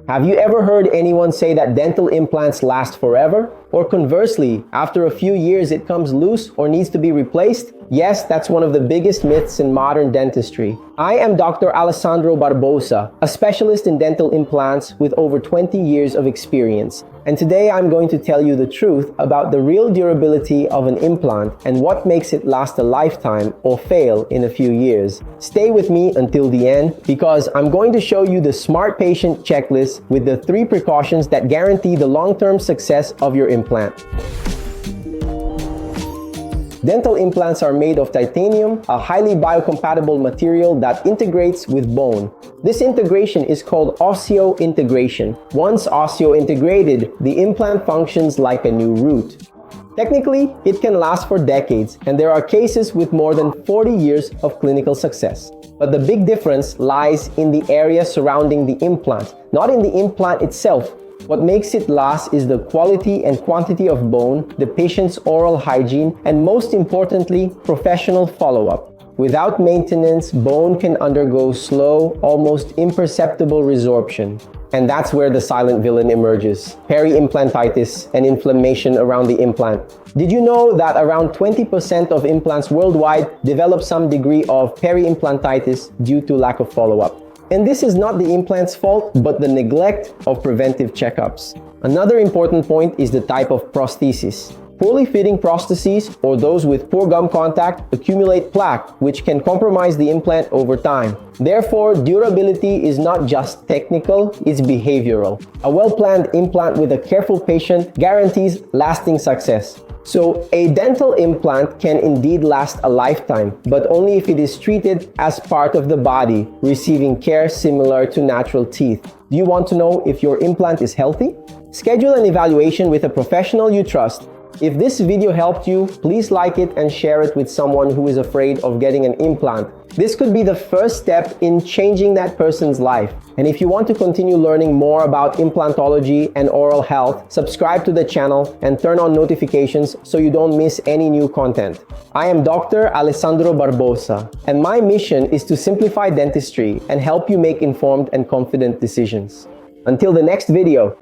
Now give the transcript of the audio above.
Have you ever heard anyone say that dental implants last forever? Or conversely, after a few years it comes loose or needs to be replaced? Yes, that's one of the biggest myths in modern dentistry. I am Dr. Alessandro Barbosa, a specialist in dental implants with over 20 years of experience. And today I'm going to tell you the truth about the real durability of an implant and what makes it last a lifetime or fail in a few years. Stay with me until the end because I'm going to show you the smart patient checklist with the 3 precautions that guarantee the long-term success of your implant. Dental implants are made of titanium, a highly biocompatible material that integrates with bone. This integration is called osseointegration. Once osseointegrated, the implant functions like a new root. Technically, it can last for decades, and there are cases with more than 40 years of clinical success. But the big difference lies in the area surrounding the implant, not in the implant itself. What makes it last is the quality and quantity of bone, the patient's oral hygiene, and most importantly, professional follow-up. Without maintenance, bone can undergo slow, almost imperceptible resorption. And that's where the silent villain emerges: peri-implantitis and inflammation around the implant. Did you know that around 20% of implants worldwide develop some degree of peri-implantitis due to lack of follow-up? And this is not the implant's fault, but the neglect of preventive checkups. Another important point is the type of prosthesis. Poorly fitting prostheses, or those with poor gum contact, accumulate plaque, which can compromise the implant over time. Therefore, durability is not just technical, it's behavioral. A well-planned implant with a careful patient guarantees lasting success. So, a dental implant can indeed last a lifetime, but only if it is treated as part of the body, receiving care similar to natural teeth. Do you want to know if your implant is healthy? Schedule an evaluation with a professional you trust. If this video helped you, please like it and share it with someone who is afraid of getting an implant. This could be the first step in changing that person's life. And if you want to continue learning more about implantology and oral health, subscribe to the channel and turn on notifications so you don't miss any new content. I am Dr. Alessandro Barbosa, and my mission is to simplify dentistry and help you make informed and confident decisions. Until the next video.